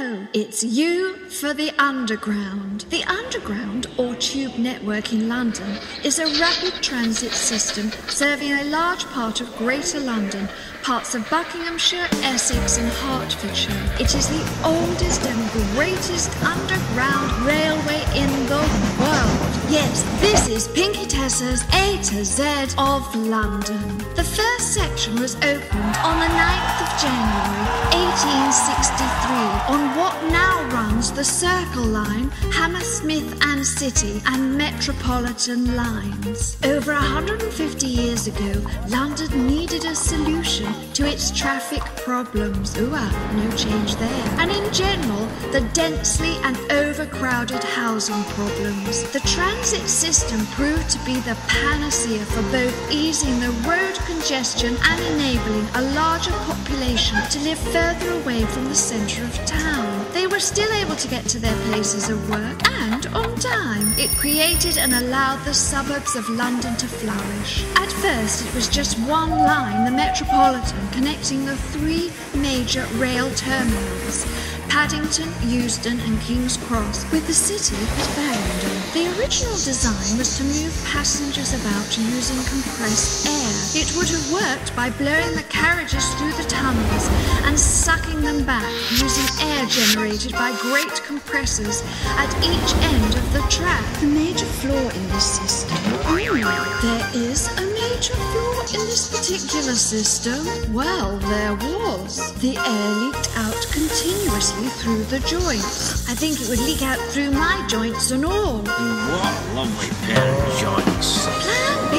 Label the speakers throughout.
Speaker 1: no, it's U for the Underground. The Underground, or Tube network in London, is a rapid transit system serving a large part of Greater London, parts of Buckinghamshire, Essex and Hertfordshire. It is the oldest and greatest underground railway in the world. Yes, this is Pinkietessa's A to Z of London. The first section was opened on the 9th of January 1863 on what now runs the Circle Line, Hammersmith and City and Metropolitan lines. Over 150 years ago, London needed a solution to its traffic problems. No change there. And in general, the densely and overcrowded housing problems. The transit system proved to be the panacea for both easing the road congestion and enabling a larger population to live further away from the centre of town. They were still able to get to their places of work and on time. It created and allowed the suburbs of London to flourish. At first, it was just one line, the Metropolitan, connecting the three major rail terminals, Paddington, Euston and King's Cross, with the city at Paddington. The original design was to move passengers about using compressed air. It would have worked by blowing the carriages through the tunnels and sucking them back using air generated by great compressors at each end of the track. The major flaw in this system? There is a major flaw in this particular system? Well, there was. The air leaked out continuously through the joints. I think it would leak out through my joints and all.
Speaker 2: What a lovely pair of joints.
Speaker 1: Plan B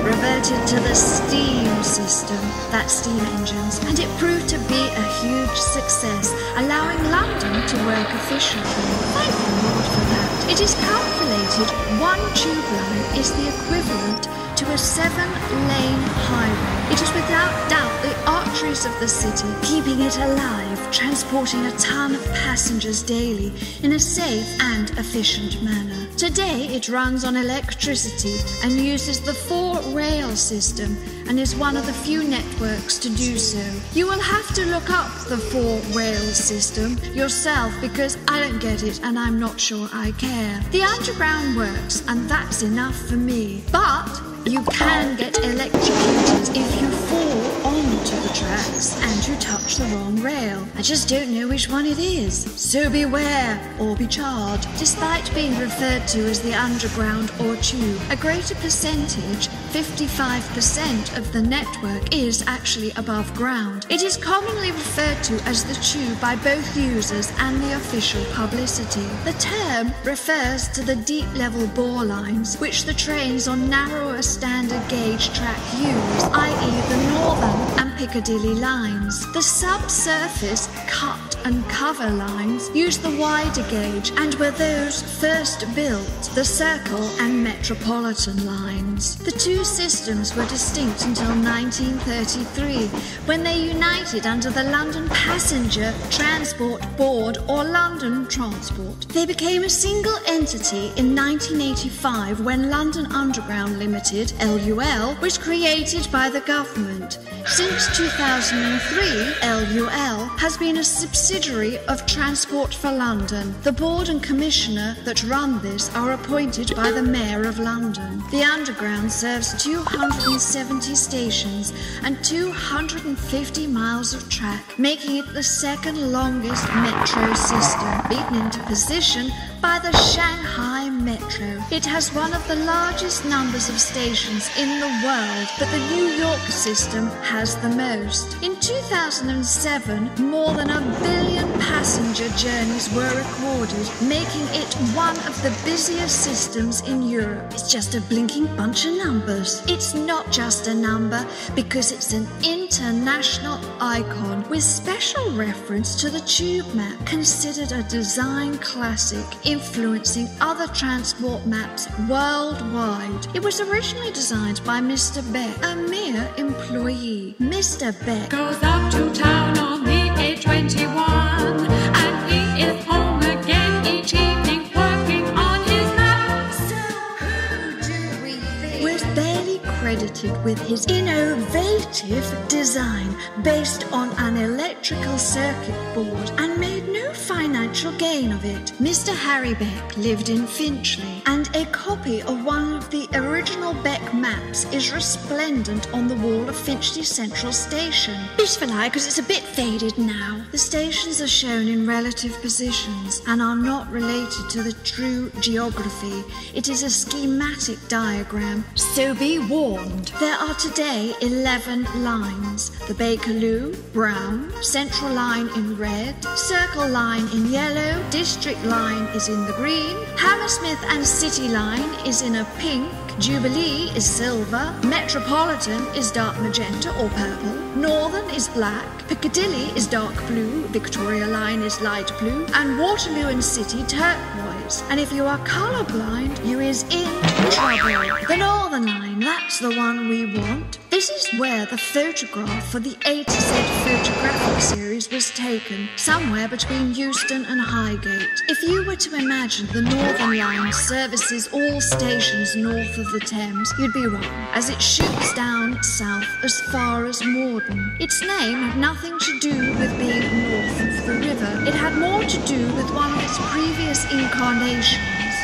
Speaker 1: reverted to the steam system, that's steam engines, and it proved to be a huge success, allowing London to work efficiently. Thank the Lord for that. It is calculated one tube line is the equivalent to a 7-lane highway. It is without doubt the arteries of the city, keeping it alive, transporting a ton of passengers daily in a safe and efficient manner. Today it runs on electricity and uses the 4-rail system and is one of the few networks to do so. You will have to look up the 4-rail system yourself because I don't get it and I'm not sure I care. The underground works and that's enough for me. But you can get electrocuted if you fall onto the tracks and you touch the wrong rail. I just don't know which one it is. So beware or be charged. Despite being referred to as the underground or tube, a greater percentage, 55% of the network is actually above ground. It is commonly referred to as the tube by both users and the official publicity. The term refers to the deep level bore lines which the trains on narrower standard gauge track use, i.e. the Northern and Piccadilly lines. The subsurface cut and cover lines use the wider gauge and were those first built, the Circle and Metropolitan lines. The two systems were distinct until 1933 when they united under the London Passenger Transport Board or London Transport. They became a single entity in 1985 when London Underground Limited, LUL, was created by the government. Since 2003, LUL has been a subsidiary of Transport for London. The board and commissioner that run this are appointed by the Mayor of London. The Underground serves 270 stations and 250 miles of track, making it the second longest metro system, beaten into position by the Shanghai Metro. It has one of the largest numbers of stations in the world, but the New York system has the most. In 2007, more than 1 billion passenger journeys were recorded, making it one of the busiest systems in Europe. It's just a blinking bunch of numbers. It's not just a number because it's an international icon with special reference to the tube map, considered a design classic, influencing other transport maps worldwide. It was originally designed by Mr. Beck, a mere employee. Mr. Beck
Speaker 3: goes up to town on the A21 and he is home again each evening working on his map.
Speaker 1: So who do we think was barely credited with his innovative design based on an electrical circuit board and made no financial gain of it. Mr. Harry Beck lived in Finchley, and a copy of one of the original Beck maps is resplendent on the wall of Finchley Central Station. Beautiful eye, because it's a bit faded now. The stations are shown in relative positions and are not related to the true geography. It is a schematic diagram, so be warned. There are today 11 lines. The Bakerloo, brown, Central Line in red, Circle Line in yellow, District Line is in the green, Hammersmith and City Line is in a pink, Jubilee is silver, Metropolitan is dark magenta or purple, Northern is black, Piccadilly is dark blue, Victoria Line is light blue, and Waterloo and City turquoise. And if you are colourblind, you is in trouble. The Northern Line, that's the one we want. This is where the photograph for the A to Z photographic series was taken, somewhere between Euston and Highgate. If you were to imagine the Northern Line services all stations north of the Thames, you'd be wrong, as it shoots down south as far as Morden. Its name had nothing to do with being north of the river. It had more to do with one of its previous incarnations,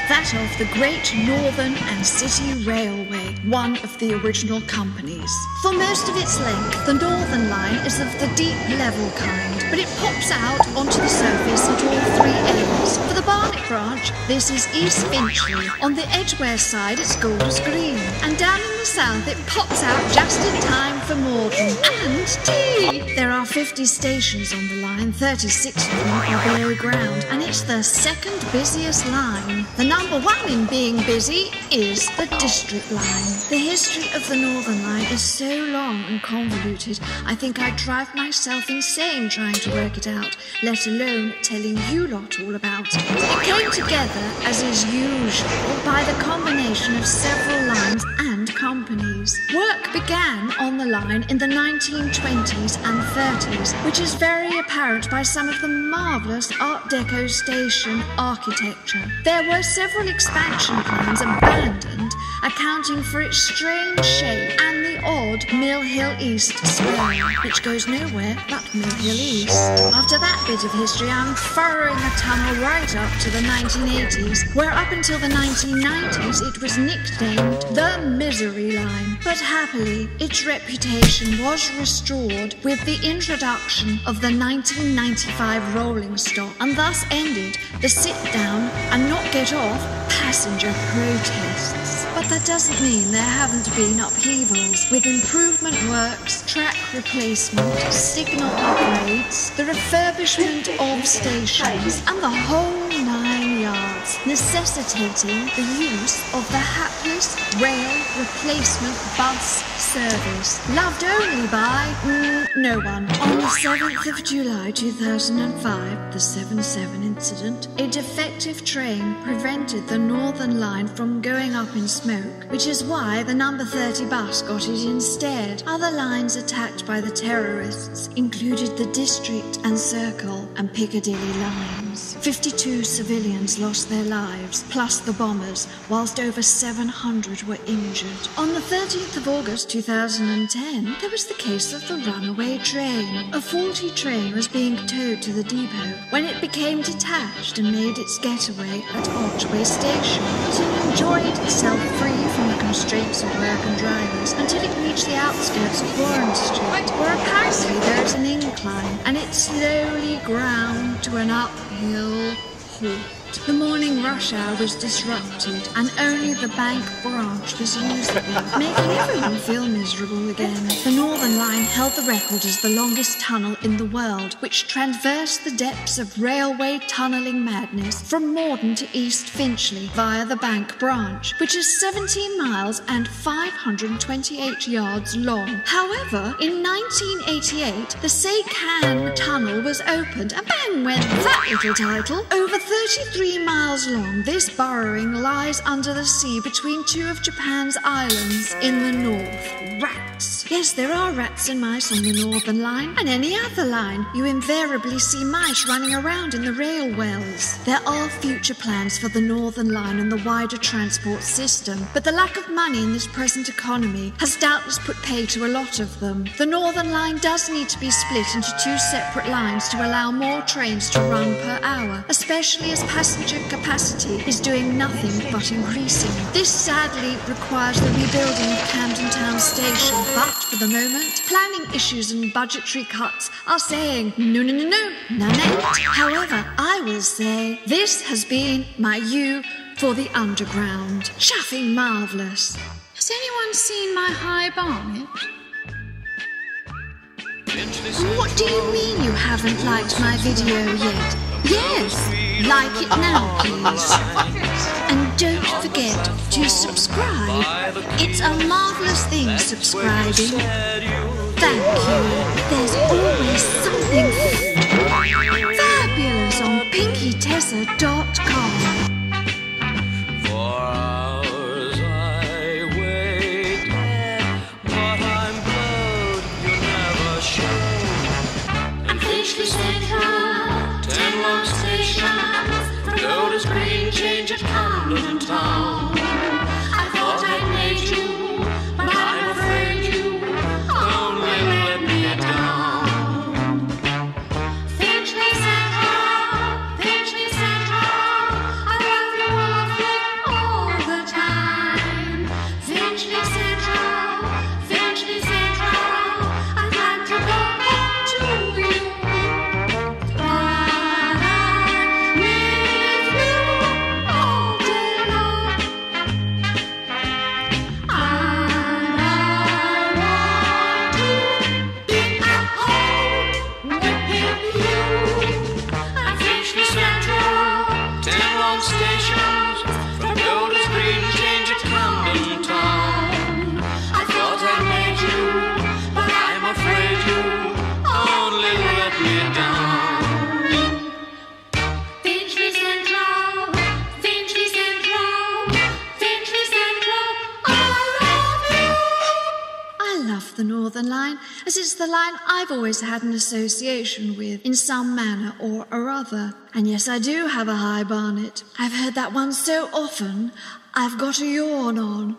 Speaker 1: that of the Great Northern and City Railway, one of the original companies. For most of its length, the Northern Line is of the deep level kind, but it pops out onto the surface at all three ends. For the Barnet branch, this is East Finchley. On the Edgware side, it's Golders Green, and down in the south, it pops out just in time for Morden and tea. There are 50 stations on the line, 36 of them are below ground, and it's the second busiest line. The number one in being busy is the District Line. The history of the Northern Line is so long and convoluted, I think I'd drive myself insane trying to work it out, let alone telling you lot all about it. It came together, as is usual, by the combination of several lines and companies. Work began on the line in the 1920s and 30s, which is very apparent by some of the marvellous Art Deco station architecture. There were several expansion plans abandoned, accounting for its strange shape and the odd Mill Hill East spur, which goes nowhere but Mill Hill East. After that bit of history, I'm furrowing a tunnel right up to the 1980s, where up until the 1990s it was nicknamed the Misery Line. But happily, its reputation was restored with the introduction of the 1995 rolling stock, and thus ended the sit-down and not get off passenger protests. But that doesn't mean there haven't been upheavals, with improvement works, track replacement, signal upgrades, the refurbishment of stations, and the whole 9 yards, necessitating the use of the hapless rail replacement bus service, loved only by no one. On the 7th of July 2005, the 7/7 incident, a defective train prevented the Northern Line from going up in smoke, which is why the number 30 bus got it instead. Other lines attacked by the terrorists included the District and Circle and Piccadilly lines. 52 civilians lost their lives, plus the bombers, whilst over 700 were injured. On the 30th of August 2010, there was the case of the runaway train. A faulty train was being towed to the depot when it became detached and made its getaway at Archway Station. It enjoyed itself free from the constraints of work and drivers until it reached the outskirts of Warren Street, where apparently there is an incline, and it slowly ground to an uphill halt. The morning rush hour was disrupted, and only the bank branch was usable, making everyone feel miserable again. The Northern Line held the record as the longest tunnel in the world, which traversed the depths of railway tunnelling madness from Morden to East Finchley via the bank branch, which is 17 miles and 528 yards long. However, in 1988, the Saycan Tunnel was opened, and bang went that little title, over 33 3 miles long, this burrowing lies under the sea between 2 of Japan's islands in the north. Rats. Yes, there are rats and mice on the Northern Line, and any other line. You invariably see mice running around in the rail wells. There are future plans for the Northern Line and the wider transport system, but the lack of money in this present economy has doubtless put pay to a lot of them. The Northern Line does need to be split into 2 separate lines to allow more trains to run per hour, especially as passenger capacity is doing nothing but increasing. This sadly requires the rebuilding of Camden Town Station, but for the moment, planning issues and budgetary cuts are saying no, none. However, I will say this has been my U for the Underground. Chuffing marvellous.
Speaker 3: Has anyone seen my high bonnet?
Speaker 1: What do you mean you haven't liked my video yet? Yes, like it now, please. And don't forget to subscribe. It's a marvellous thing, subscribing. Thank you. There's always something fabulous on Pinkietessa.com.
Speaker 4: For hours I waited, but I'm glad you never showed.
Speaker 3: And Finchley Central, 10 long stations, from Golders Green, change at Camden Town. I thought I'd made you, but I'm afraid you only let me down. Finchley Central, I love you all the time. Finchley Central, I'd like to go home to you. But I'm with you all day long. And I want to be at home with you.
Speaker 4: At Finchley Central, 10 long stations, from Golders Green, change at Camden Town. I thought I'd made you, but I'm afraid you only let me down.
Speaker 3: Finchley Central, I love you.
Speaker 1: I love the Northern Line, as it's the line I've always had an association with, in some manner or other. And yes, I do have a high bonnet. I've heard that one so often, I've got a yawn on.